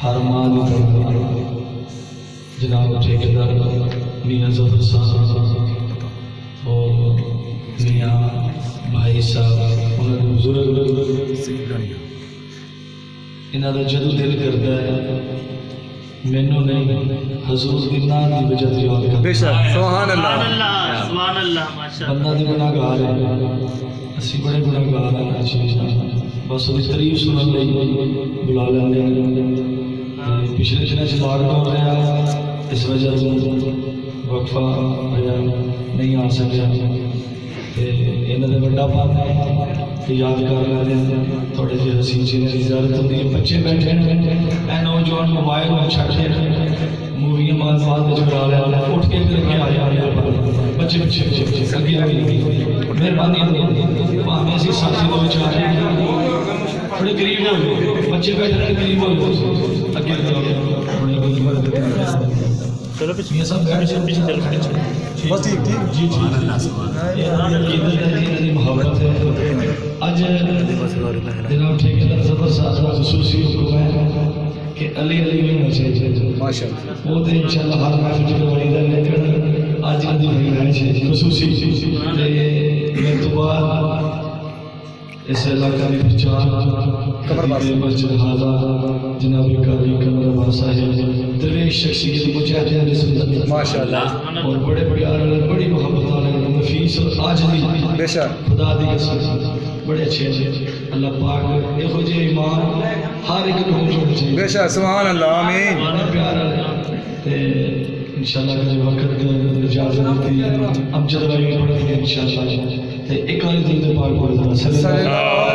हर मां जनाब ठेकेदार मियाँ जफर साहब और मियाँ भाई साहब उन्होंने बुजुर्ग इन्हों का जदों दिल करता है मैनू नहीं हजूर की नाम की वजह से याद करता बंदा तो गुनाहगार है असी बड़े गुनाहगार हैं बस उसकी तारीफ सुनने बुला लेंगे पिछले दिनों से लॉकडाउन रहा इस वजह से वक्फा नहीं आ सकिया इन्होंने बड़ा पान याद कर लेंगे थोड़े जे हसीन चीज़ की ज़रूरत होती है बच्चे बैठे हैं नौजवान मोबाइल में छड़ते मूवियाँ बाद बुला लिया उठ के करके आ जाए बच्चे बच्चे बच्चे अगे मेहरबानी भावें असी साथी दो चार थोड़े गरीब हो बच्चे बैठे गरीब हो अगे चलो पिछले सब बैठ पीछे चल खड़े बस ठीक ठीक जी जी मोहब्बत है आज जनाब ठेकेदार जफर साहब का खुसूसी हुक्म है कि अली अली में चाहिए माशाअल्लाह वो तो इंशाल्लाह हर महफिल करवाई दा लेकिन आज दी फरमाइश है खुसूसी ते मैं तो बाद इस इलाका में प्रचार मस्जिद हाजा जनाब कारी कमर वासा है दरवेश शख्सियत मुजाहिद सुन्नत माशाअल्लाह और बड़े प्यार बड़ी मोहब्बत वाले नफीस और आजमी बेशक खुदा दी कसम बड़े अच्छे अल्लाह पाक देखो जी ईमान हर एक को होना चाहिए बेशक सुभान अल्लाह आमीन प्यार ते इंशाल्लाह कभी वक्त इजाजत दी अमजद भाई पढ़ेंगे इंशाल्लाह ते एक और दिन दे पाक बोल देना सल्लल्लाहु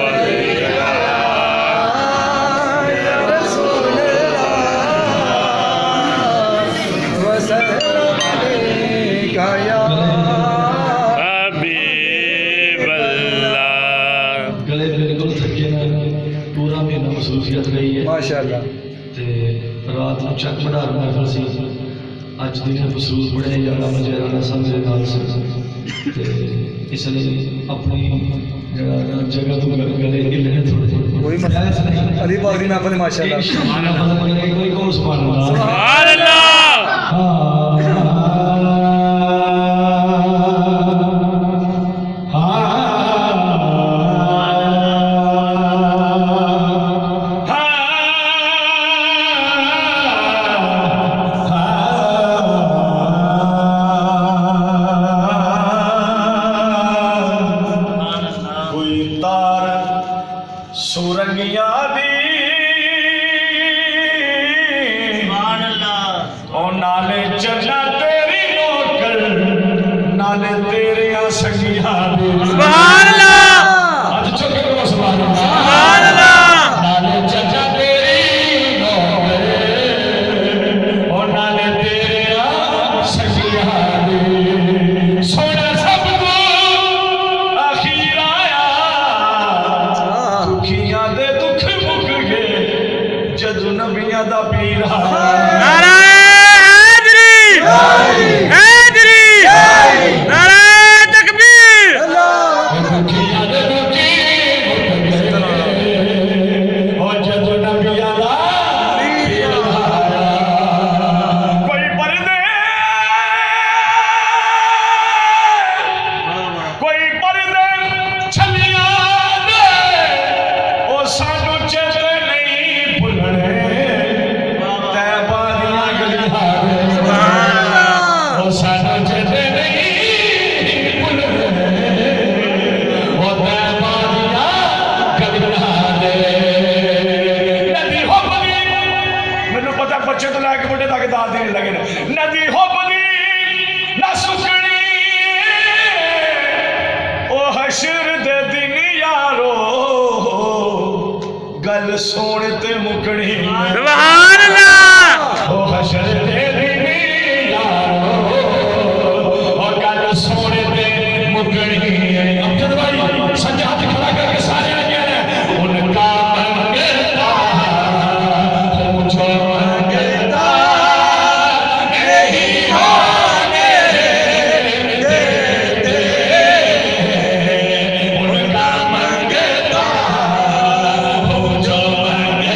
माशाअल्लाह रात को चक बढ़ार महफिल सी अज दिन मसरूफ बड़े ज़्यादा मजे आना समझे नाल इसलिए अपनी जगह तो गले गिले थोड़े कोई अली पाक दी महफिल माशाअल्लाह कोई कौन सुभान अल्लाह सोने ते मुकड़ी सुभान अल्लाह ओ हशर दे दिन यारो ओ गल सोने ते मुकड़ी अमजद भाई सज्जा हाथ खड़ा करके सारे लगे हैं उनका मंगता पूछो मंगता नहीं होने देते उनका मंगता पूछो मंगता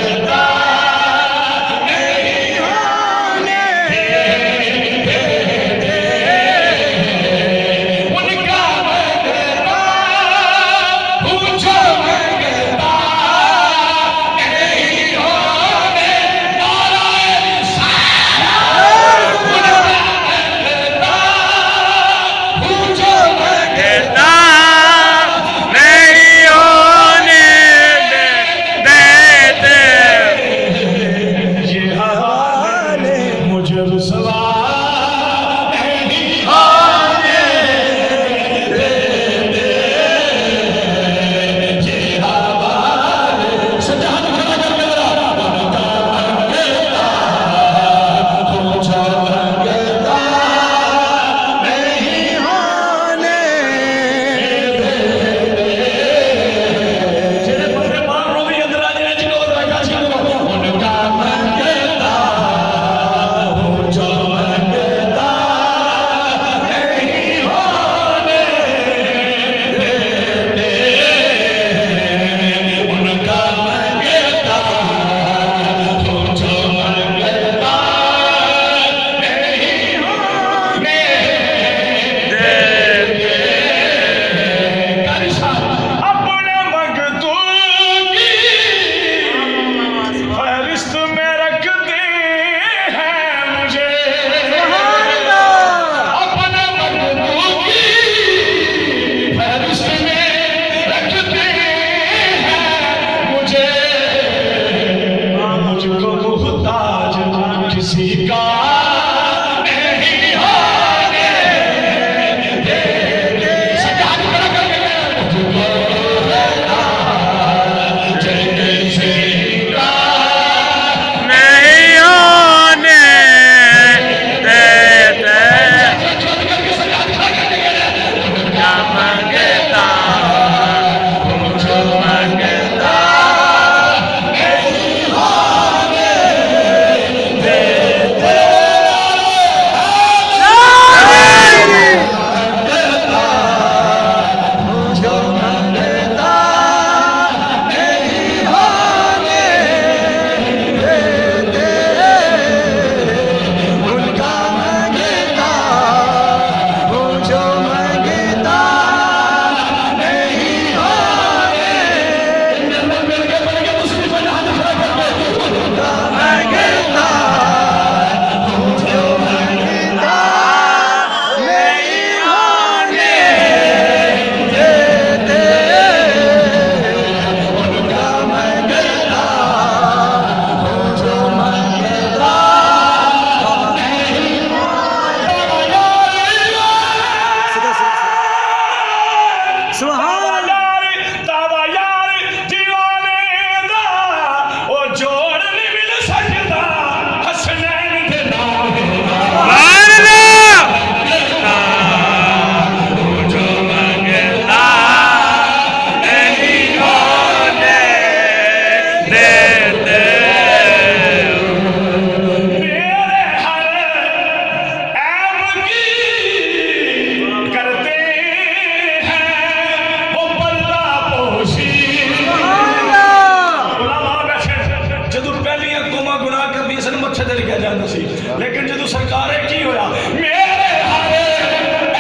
लिखा जाता सी, लेकिन जो सरकार है की होया मेरे हारे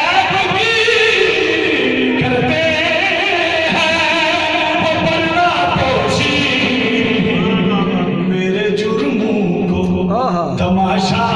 ऐप भी करते हैं वो बनना पोशी, मेरे जुर्मों को तमाशा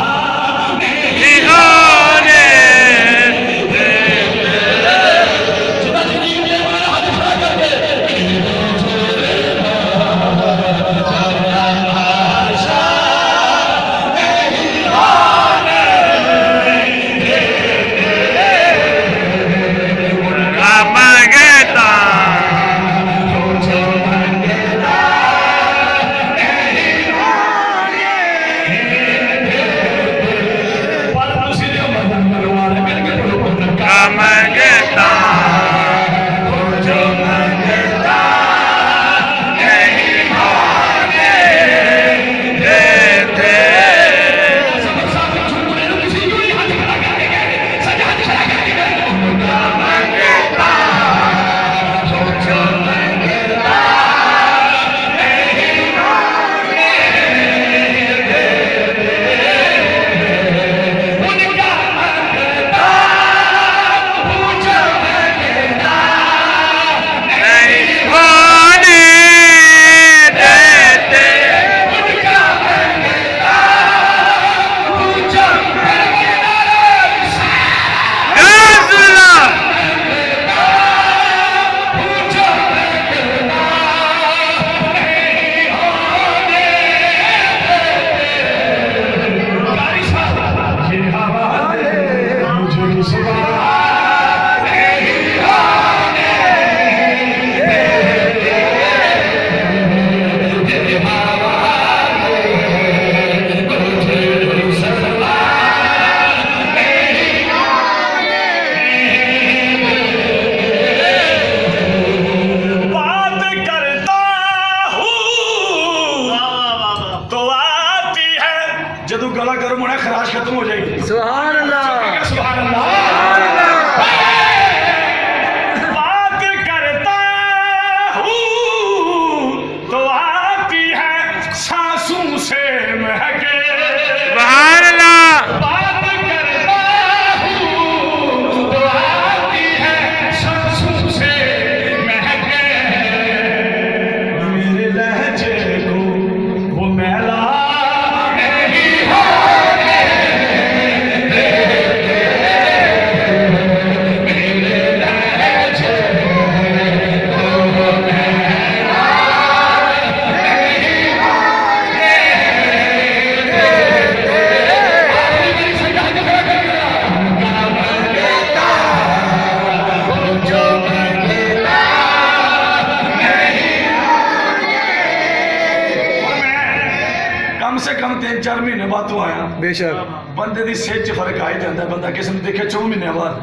बेशक बंदे की सेहत च फर्क आ ही जाता, बंदा किसी ने देखे 4 महीने बाद,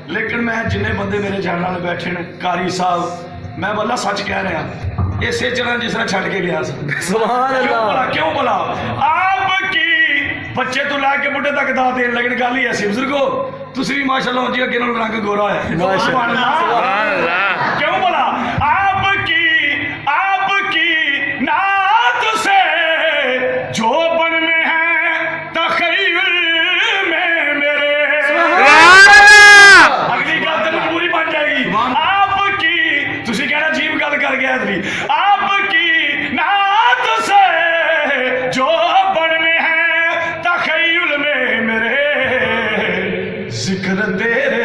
लेकिन मैं जिन्हें बंदे मेरे जान वाले बैठे ने कारी साहब, मैं बोला सच कह रहा ये सेहत चढ़ा जिस तरह छड़ के गया क्यों बोला आपकी बच्चे तो लैके बुढ़े तक दाद देन, लेकिन गल ही ऐसी बुजुर्गो तुम भी माशाल्लाह जी अगे रंग गोरा है, क्यों बोला आपकी नात से जो बन में है आपकी नात से जो बन में है तखय्युल में मेरे, जिक्र तेरे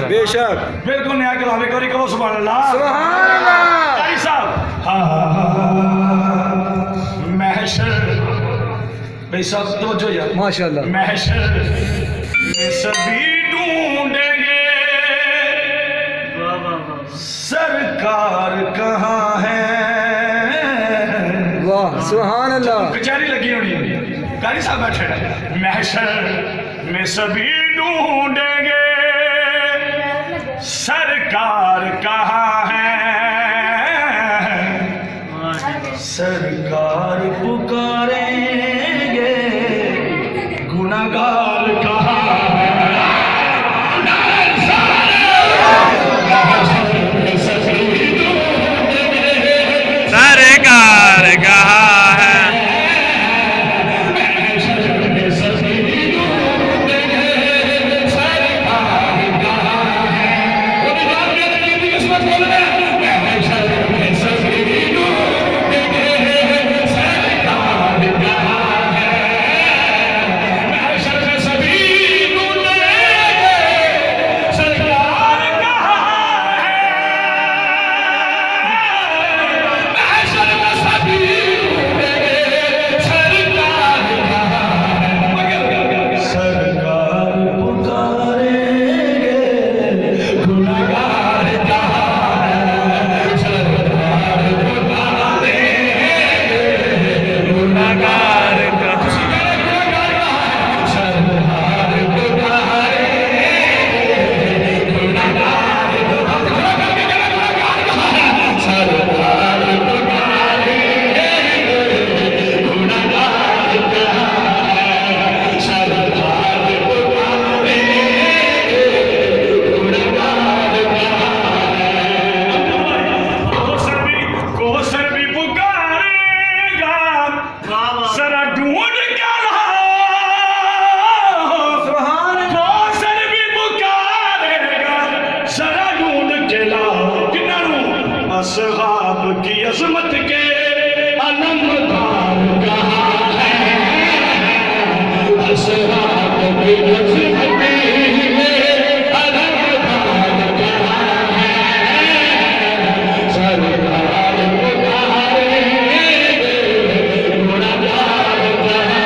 बेशक बिल्कुल नया कलाम एक बारी कहो सुभान अल्लाह सुभान अल्लाह। कारी साहब महशर भाई साहब तवज्जो यार माशाल्लाह। महशर में सभी ढूंढेंगे सरकार कहाँ है। वाह सुभान अल्लाह। कचहरी लगी होनी कारी साहब बैठे महशर में सभी ढूंढेंगे सरकार कहाँ है। सरकार पुकारेंगे गुनाहगार कहाँ है। सरकार कहाँ है। असहाब की अजमत के अलमदार कहाँ है। असहाब की अजमत के अलमदार कहाँ है। सरकार पुकारेंगे गुनाहगार कहाँ है।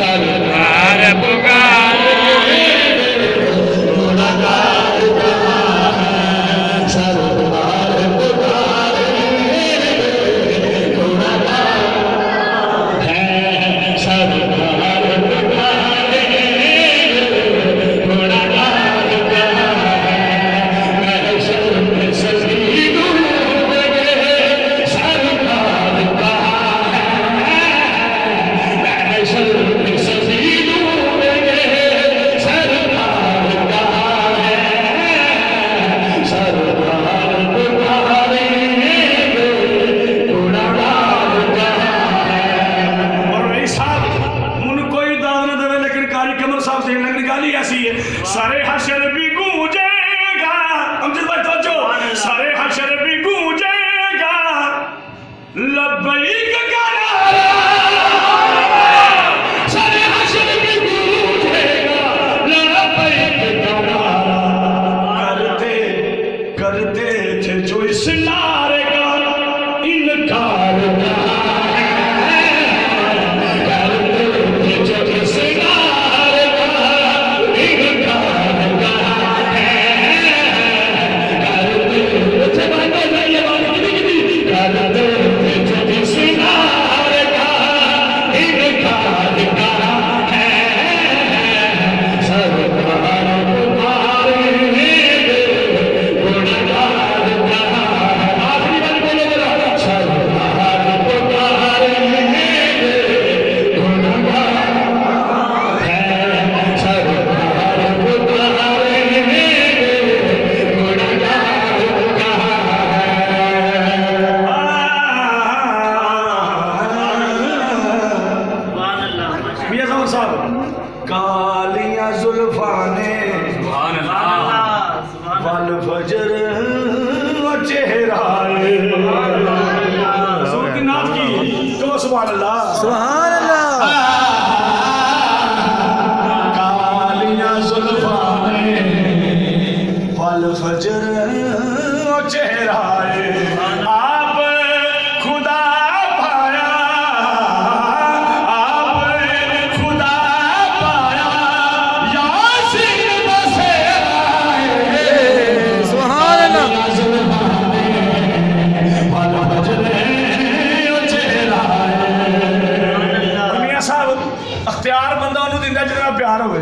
सरकार पुकारेंगे गुनाहगार सारे हशर भी गूंजेगा। अमजद भाई तवज्जो सारे हशर भी गूंजेगा लब्बैक का नारा। सारे हशर भी गूंजेगा लब्बैक का नारा। करते करते थे जो इस नारे का इनकार कालियां जुल्फाने वल फजर चेहरा की नात की तो सुभान अल्लाह सुभान अल्लाह। कालियां फजर चेहरा आप खुदा पाया, आप खुदा पाया, यासीन बसेरा सुभान अल्लाह अख्तियार बंदा उन्होंने दिंदा जिहदे नाल प्यार होवे,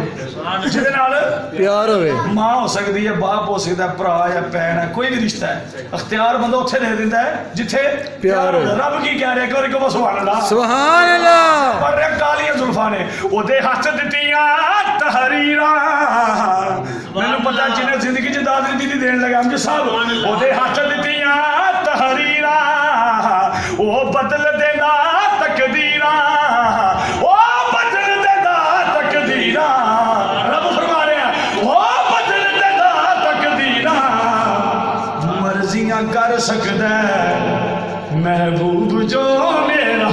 जिहदे नाल प्यार होवे। मां हो सकती है, बाप हो सकता है, भरा या भैन है, कोई भी रिश्ता है। अख्तियार बंदा उत्थे दे दिंदा है जिथे प्यार हो। रब की कह रहा है, एक बार सुभान अल्लाह सुभान अल्लाह। पर कालियां जुल्फां ने ओदे हथ दित्तियां तहरीरां, मैनूं पता जिन्हें जिंदगी च दादरी दी देन लगा अमजद साहब, ओदे हथ दित्तियां तहरीरां, ओ बदल देना तकदीरां, ओ बदल देना तकदीरां, रब फरमा रहे हैं ओ बदल देना तकदीरां, मर्जियां कर सकदा है महबूब जो मेरा,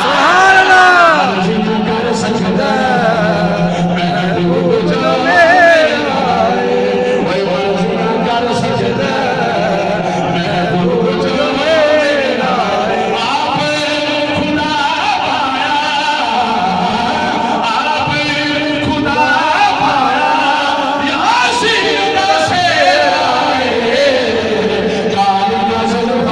सुभान अल्लाह। मर्जियां कर सकदा है महबूब जो मेरा, मर्जियां कर सकदा है महबूब जो मेरा, आप खुदा पाया, आप खुदा पाया, यासीन बसेरा कालियां जुल्फां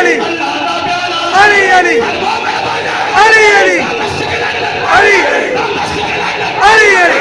अली अली अली अली अली अली अली अली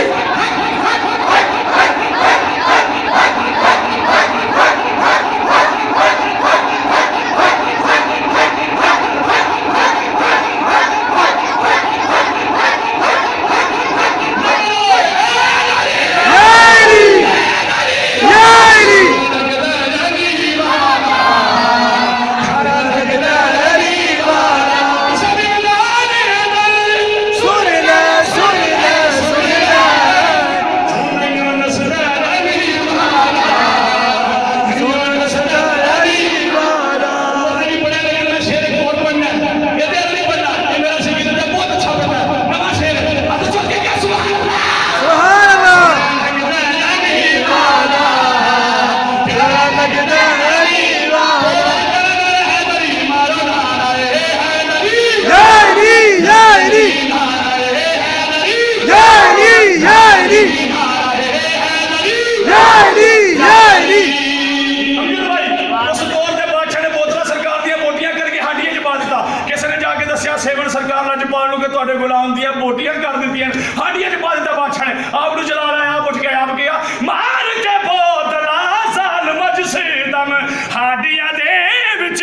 सेवन सरकार लजपाल के तुहाडे गुलाम दियां बोटियां कर दित्तियां हाडियां च पा दित्ता बादशाह ने आप नूं जला लाया आप उठ के आप गया मार के बोतला ज़ालिम से दम हाडियां दे विच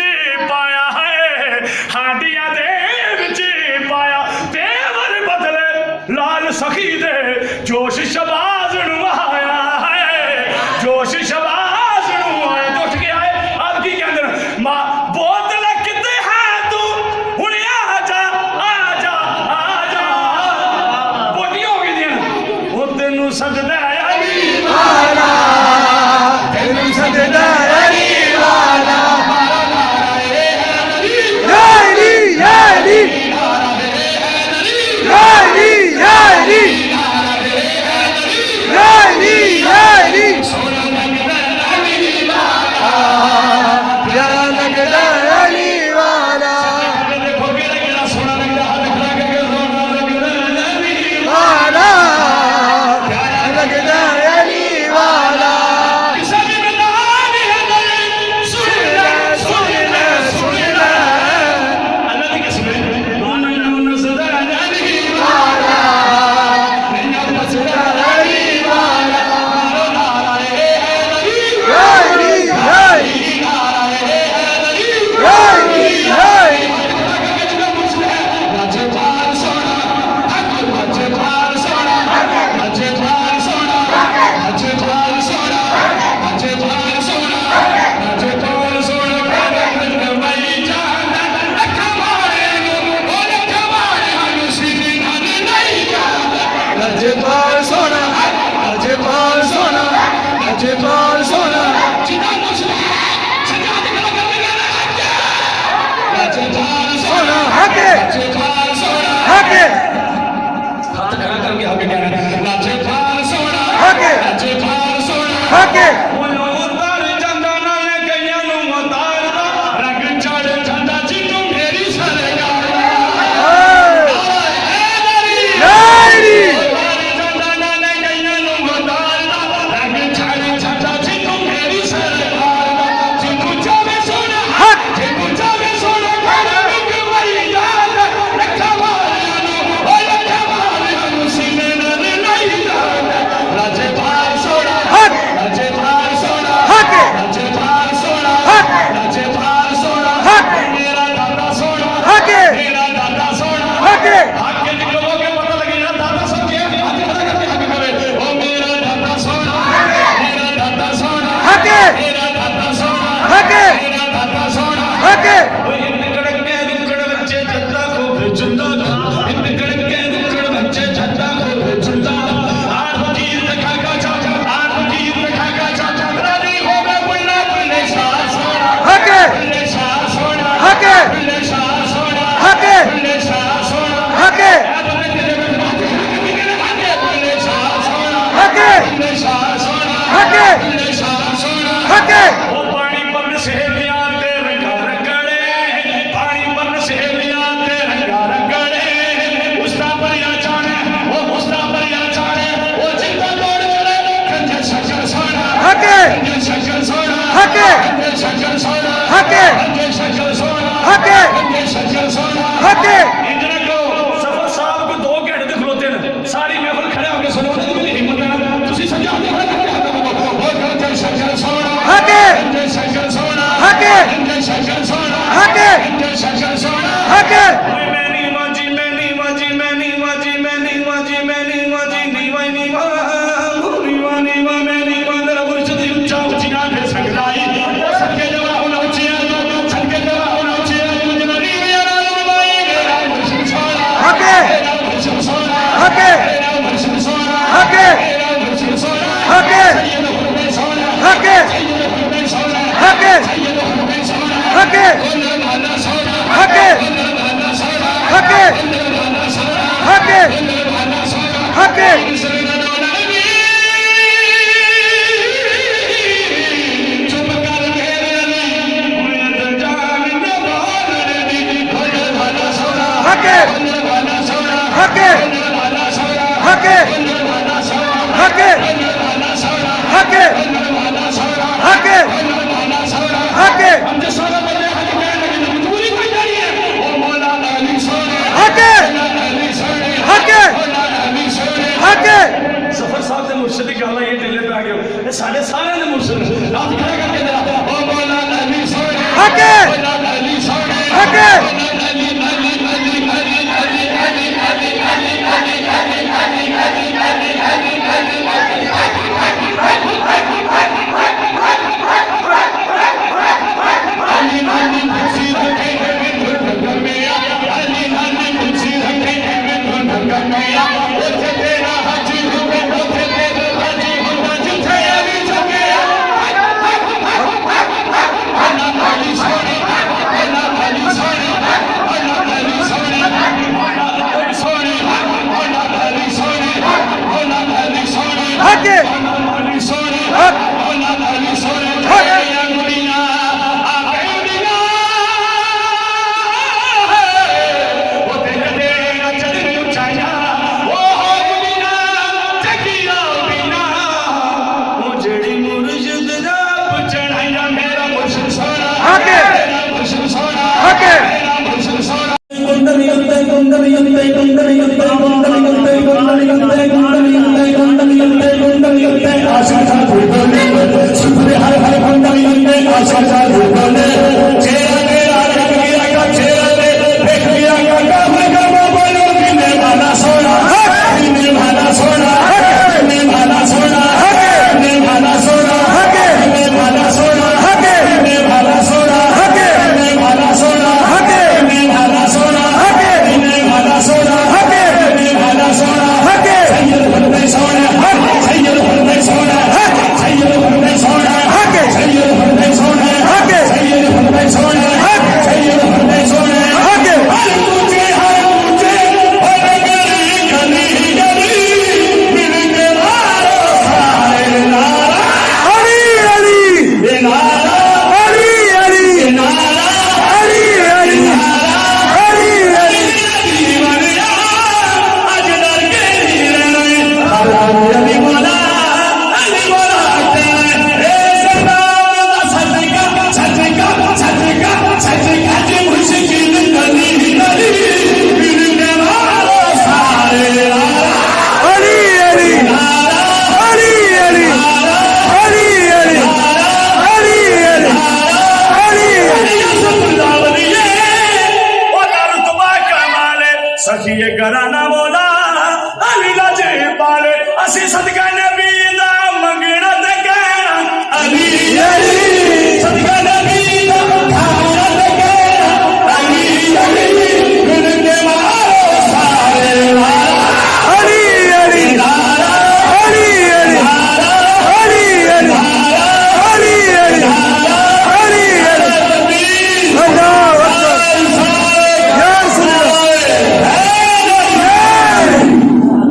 पाया है हाडियां दे विच पाया तेवर बदले लाल सखी दे जोश शबाज नूं आया है जोश शबाज नूं आया तो उठ के आए आप की कहंदे मां बोतल सजदा अली वाला तेनू सजदा अली वाला या अली या अली या अली या अली या अली या अली प्यारा लगदा अली वाला देखो केड़ा सोना लगदा हाथ खड़ा के रोना लगदा अली वाला लगदा अली वाला किसी भी मैदान है सुन ले अल्लाह की कसम दोनों सदा अली वाला सदा अली वाला या अली या अली या अली लजपाल सोना लजपाल सोना लजपाल सोना सोना हके हके हाथ खड़ा करके आगे कहना लजपाल सोना हके लजपाल सोना हके उतार ਜਾਂਦਾ ਨਾਲੇ ਕਈਆਂ ਨੂੰ ਉਤਾਰਦਾ ਰੰਗ ਚੜ ਜਾਂਦਾ ਜਿੰਨੂੰ ਮੇਰੀ ਸਰਕਾਰ या अली ਜਾਂਦਾ ਨਾਲੇ ਕਈਆਂ ਨੂੰ ਉਤਾਰਦਾ ਰੰਗ ਚੜ ਜਾਂਦਾ ਜਿੰਨੂੰ ਮੇਰੀ ਸਰਕਾਰ ਜਿੰਨੂੰ ਚਾਵੇ ਸੋਨਾ हक ਜਿੰਨੂੰ ਚਾਵੇ ਸੋਨਾ ਕਰ ਰੁਕ ਵਈ ਯਾਦ ਰੱਖਾ ਵਾਲਿਆਂ ਨੂੰ ਓਏ ਜਵਾਲਿਆਂ ਨੂੰ ਸੀਨੇ ਨਾਲ ਨਹੀਂ ਜਾਂਦਾ ਲਜਪਾਲ ਸੋਨਾ हक ਲਜਪਾਲ ਸੋਨਾ हके लजपाल सोना हक लजपाल सोना हक मेरा दादा सोना हके मेरा दादा सोना हके हक के कहोगे पता लगेगा दादा सब क्या हाथ खड़ा करके हक करे ओ मेरा दादा सोना मेरा दादा सोना हके मेरा दादा सोना हके मेरा दादा सोना हके ओ इन कड़के दुकड़ बच्चे जद्दा को भेजुंदा इन कड़के दुकड़ बच्चे जद्दा को भेजुंदा आठ तीर दिखागा चाचा आठ तीर दिखागा चाचा रानी हो गए बुल्ला बुल्ले शाह सोना हके बुल्ले शाह सोना हके बुल्ले शाह सोना हके बुल्ले शाह सोना हके बुल्ले शाह सोना हके बुल्ले शाह सोना हके बुल्ले शाह सोना हके ओ पानी पर सहेलियां ते रंगार गड़े पानी पर सहेलियां ते रंगार गड़े उसका परिया जाने ओ उसका परिया जाने ओ जिंदा तोड़ गड़े खंजर शकर सोना हके खंजर शकर सोना हके खंजर शकर सोना हके खंजर शकर सोना हके शंकर सोना हके इंजना को सफर साहब को 2 घंटे तक खलोते हैं सारी महफिल खड़े होकर सुनो मेरी हिम्मत है तुसी समझा दो शंकर सोना हके शंकर सोना हके शंकर सोना हके शंकर सोना हके मैनी माजी मैनी माजी मैनी माजी मैनी माजी मैनी माजी नीवा नीवा नीवा नीवा मैनी मादर मुर्शिद उच्चा उच्चिया दे सकदाई सबके जवा होना उच्चिया सबके जवा होना उच्चिया मुझे नी मेरा माई मेरा मुर्शिद सोना हके मेरा मुर्शिद सोना हके मेरा मुर्शिद सोना हके मेरा मुर्शिद सोना हके सैयद हुसैन सोना हके सैयद हुसैन सोना हके सैयद हुसैन सोना हके माना सोना हके माना सोना हके माना सोना हके माना सोना हके चुप कर हके हके हके हके हके हके हके हके हके हके सफर साहब के मुर्शिद की गल ये दिल पे आ गया ये सारे सारे ने मुर्शिद रात खड़ा करके जरा ओ मौला अली सोने हके मौला अली सोने हके अली अली अली अली अली अली अली अली हके हके